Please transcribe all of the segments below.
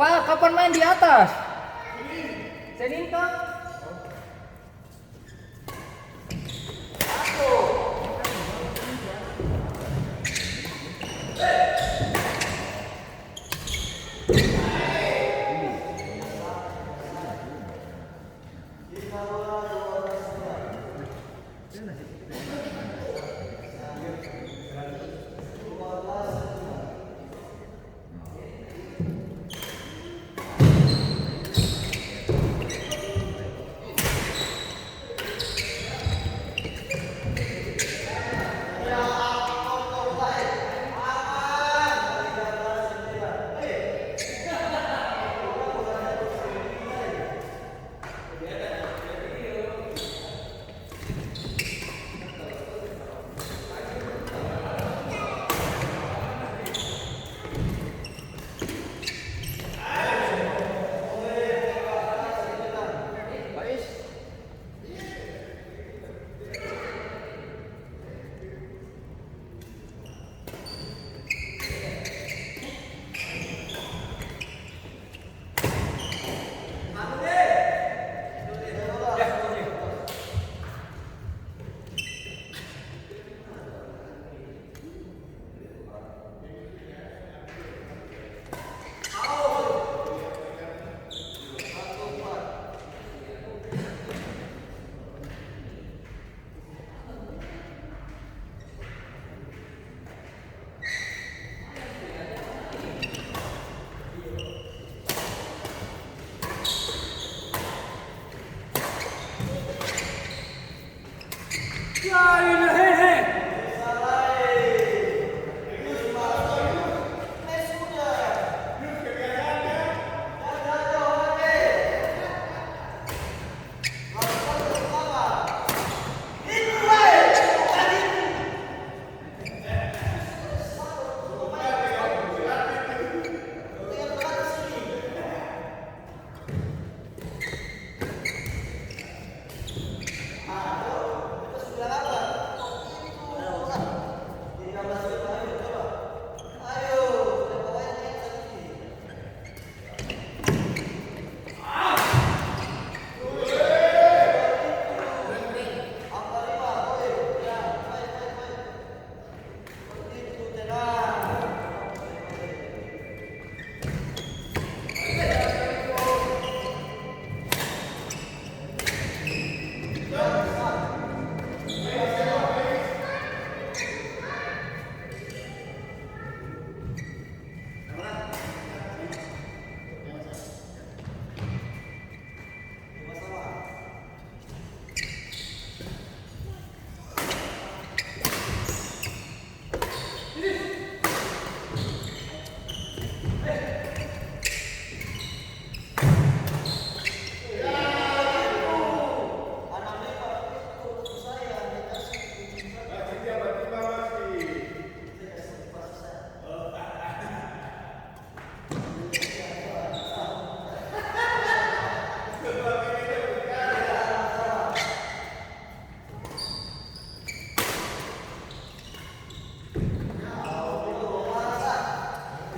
Pak, kapan main di atas? Senin Pak.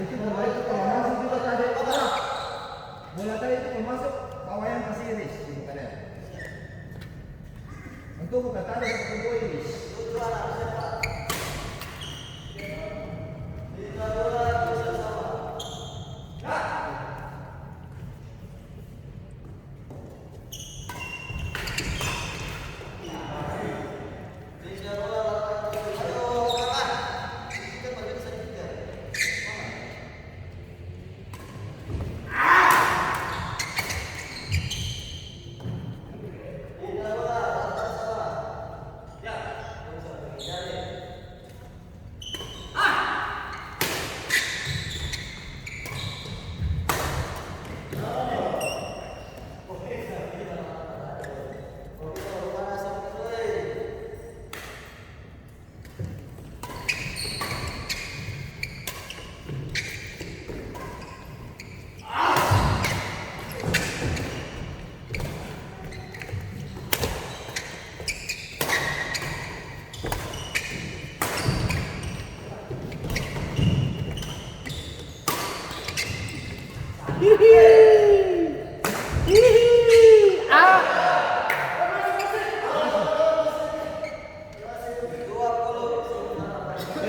Itu bola itu kalau masuk juga tadi bola tadi itu kalau masuk bawahnya pasti iris di bukannya. Untuk buka tadi itu iris.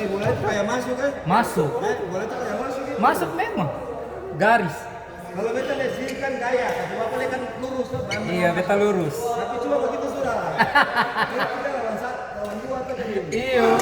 Bola itu kayak masuk kan? Masuk. Bola itu kayak masuk gitu. Masuk memang. Garis. Kalau beta lihat sini kan gaya, tapi bapak lihat kan lurus tuh. Iya, beta lurus. Tapi cuma begitu sudah. Kita lawan dua tuh jadi. Iya.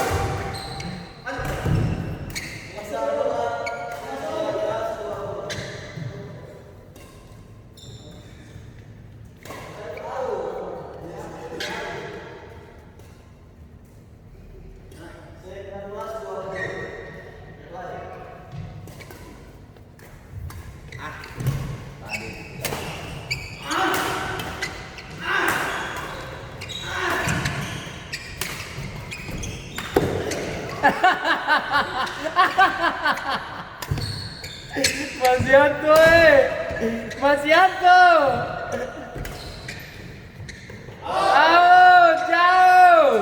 Mas Yanto, Mas Yanto. Oh, jauh.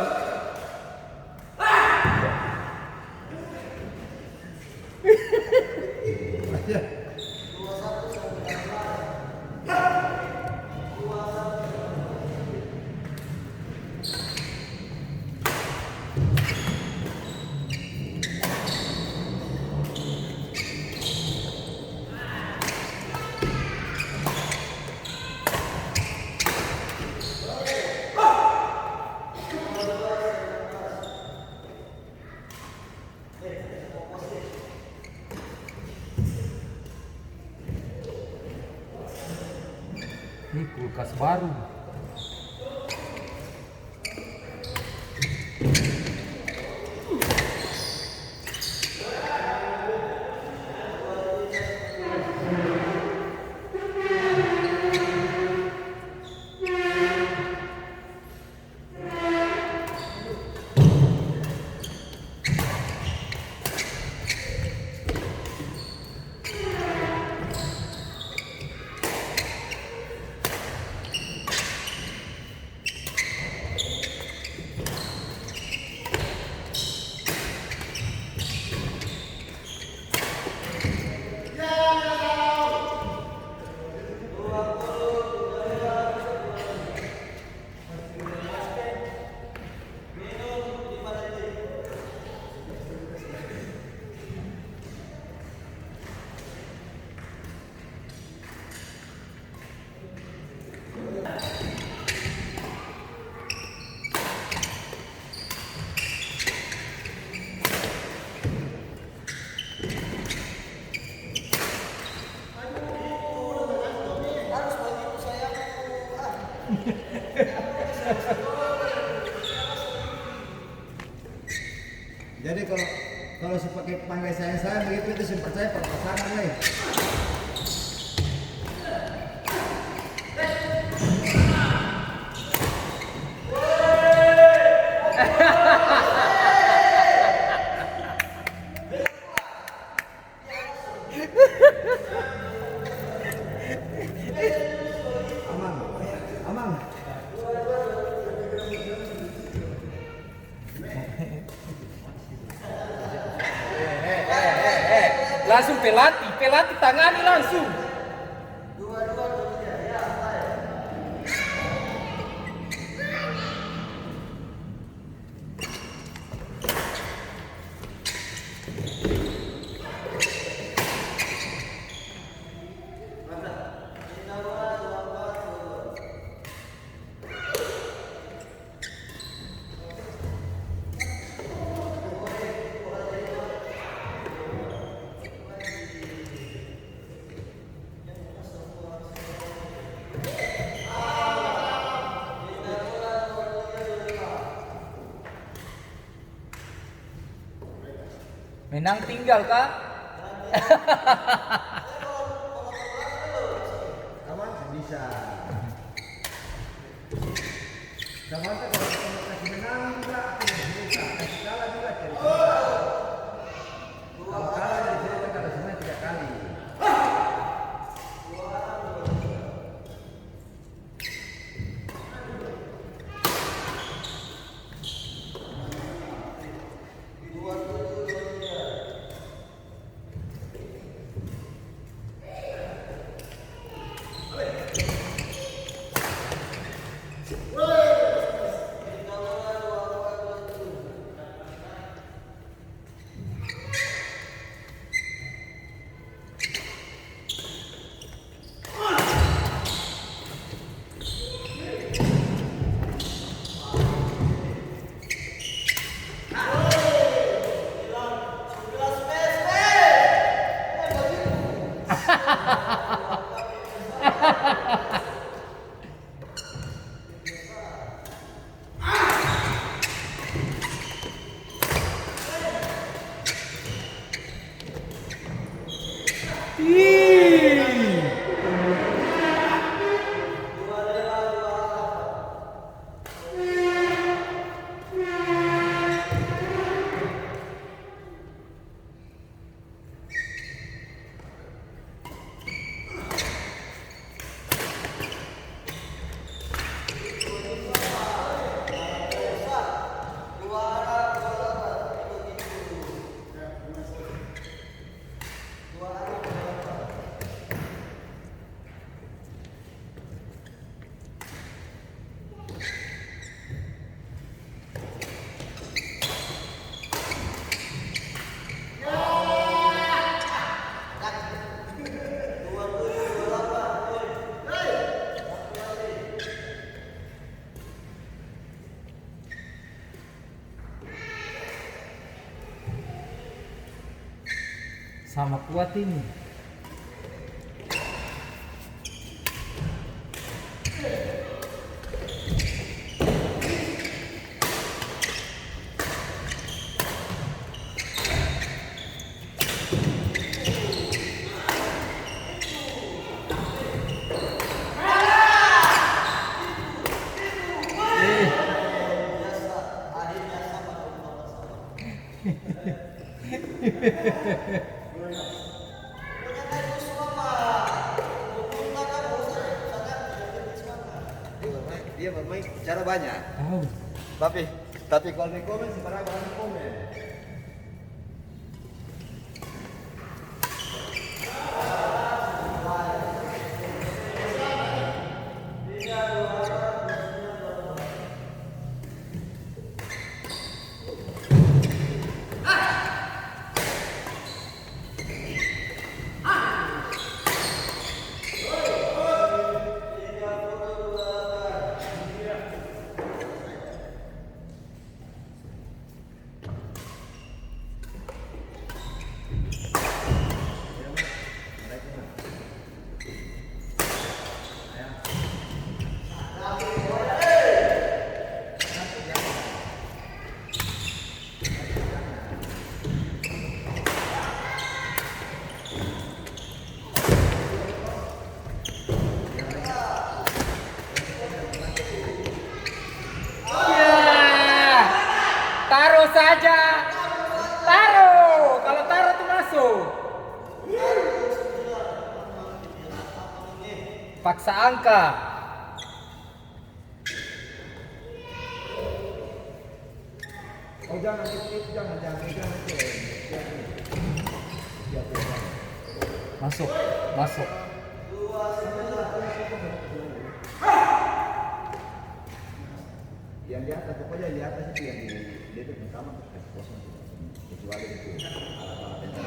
Ini kulkas baru. Jadi kalau pakai panggil saya begitu itu simpan saya pasangan nih. Aman. Langsung pelatih tangani langsung. Menang tinggal kak. Aman bisa. Sama kalau kasih menang juga bisa. Kasih kalah juga cari. Kalau kalah dari sini kan ada semuanya 3 kali. Sama kuat ini. Dia bermain cara banyak. Tahu. Tapi kalau di komen sembarangan komen. Taruh saja. Taruh. Kalau taruh itu masuk. Paksa angka. Oh jangan itu jangan. Masuk, masuk. Yang di atas, pokoknya di atas itu yang di depan pertama kasih kosong kecuali itu alat-alat yang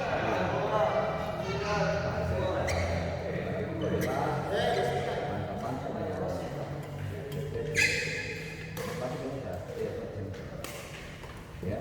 ya.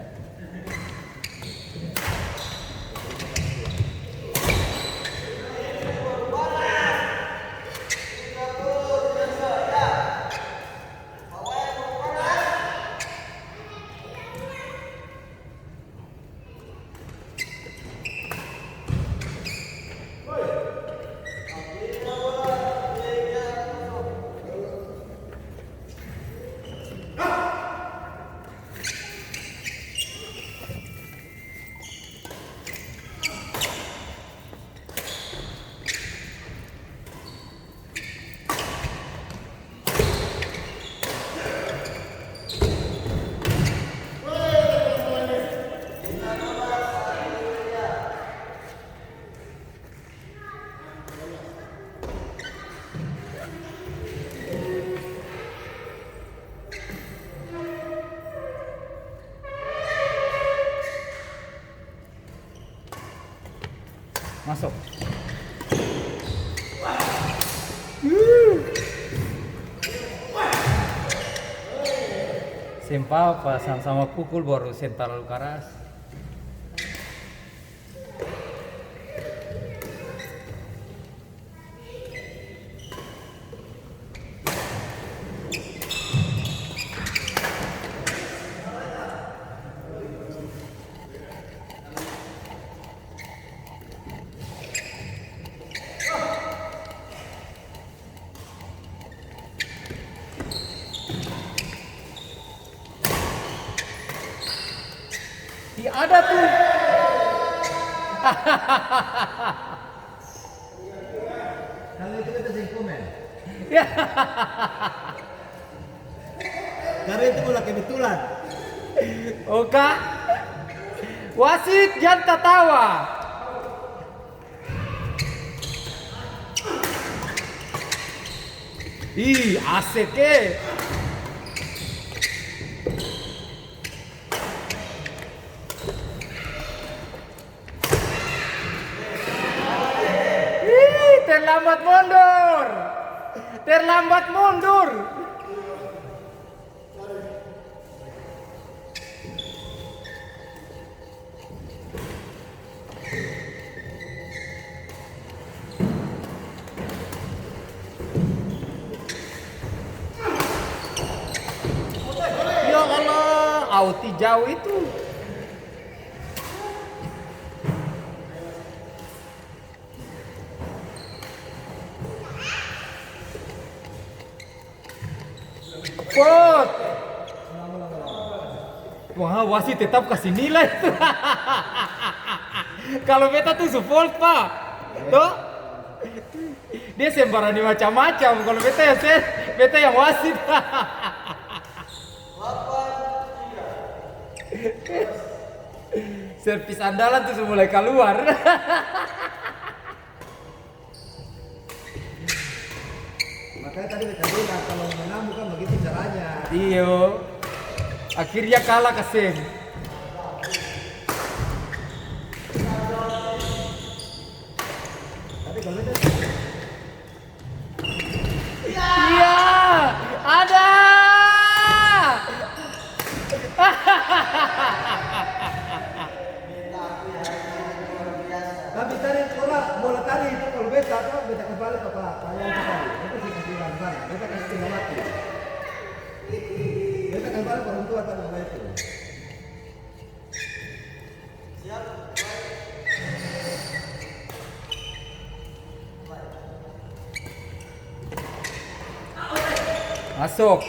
Masuk. Sempa pas sama pukul baru sental keras. Ada tuh. Kalau itu kita sing komen. Ya. Karena itu bola kebetulan. Oka. Wasit jangan tertawa. Ih, asik ke. Terlambat mundur. Terlambat mundur. Ya Allah, auti jauh itu. Pot. Wah, wasit tetap kasih nilai. Kalau beta tuh support, Pak. Tuh. Dia sembarani macam-macam. Kalau beta ya beta yang wasit. Servis andalan tuh mulai keluar. Makanya tadi kita bilang kalau menang bukan begitu caranya. Iyo. Akhirnya kalah Kasem. Tapi kalau itu Iya, ada. tapi tadi bola tadi itu kalau beta kembali ke Pak yang tadi. Itu sih kasih sana. Beta kasih tinggal mati. Beta kembali ke orang tua tadi bola itu. Masuk.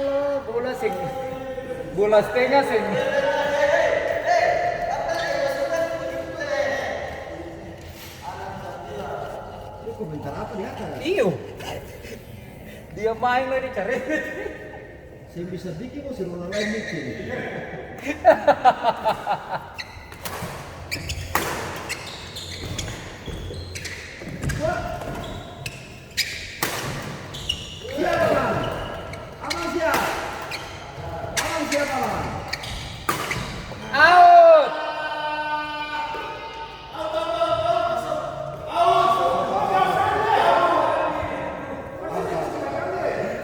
Alah, bola setengah sing. Ini komentar apa di atas? Iyo. Dia main lagi cari. Saya bisa bikin mau suruh orang lain mikir. Siapa bang? Abang siap? Abang siapa bang? Out.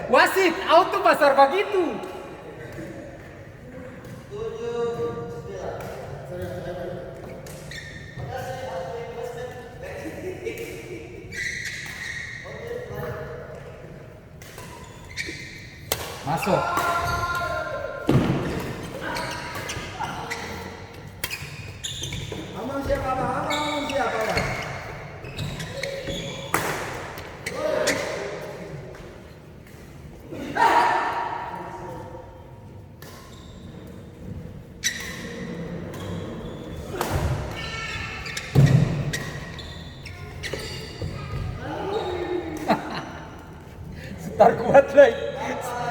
Wasit, out tuh pasar begitu. Masuk. Abang siapa bang? Abang siapa bang? Sutar kuat lagi.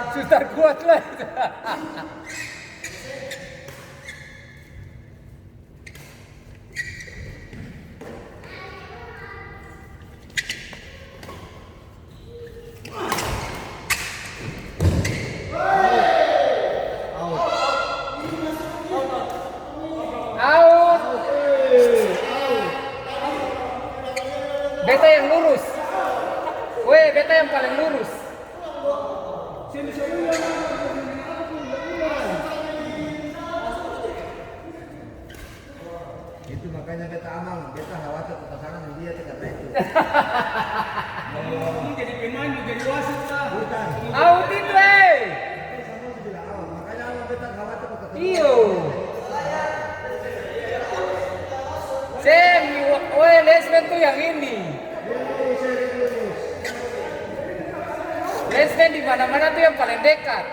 Sutar kuat lagi. Out. Beta yang lurus. Weh, beta yang paling lurus. Itu makanya beta aman, beta khawatir pasangan yang dia tidak itu. Ini jadi pemain jadi wasit lah. Bukan. Out itu, eh. Itu sama sudah awal, makanya aman beta khawatir pasangan. Iyo. Sem, weh, Lesmen tuh yang ini. Lesmen di mana-mana tuh yang paling dekat.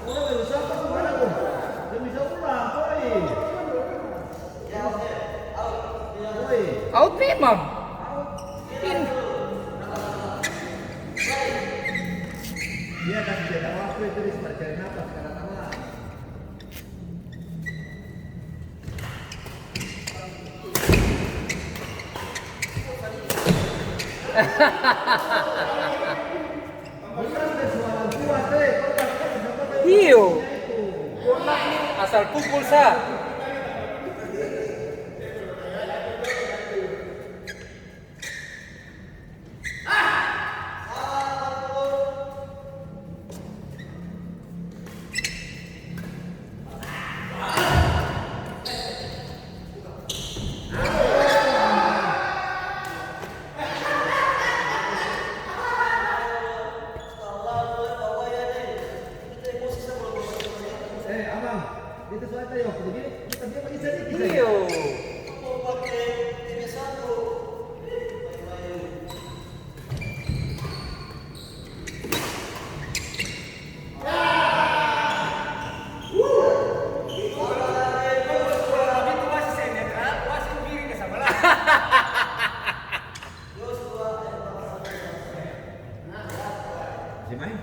Udah bisa apa kemana tuh? Dia bisa pulang, boy. Boy. Out memang. In. Dia kasih jeda waktu itu di seperti cari nafas karena tamat. Bukan suara kuat deh, Iyo. Asal pukul sa. abang, itu suara yuk, begini, kita dia pakai sedikit. Iyo. Masih main?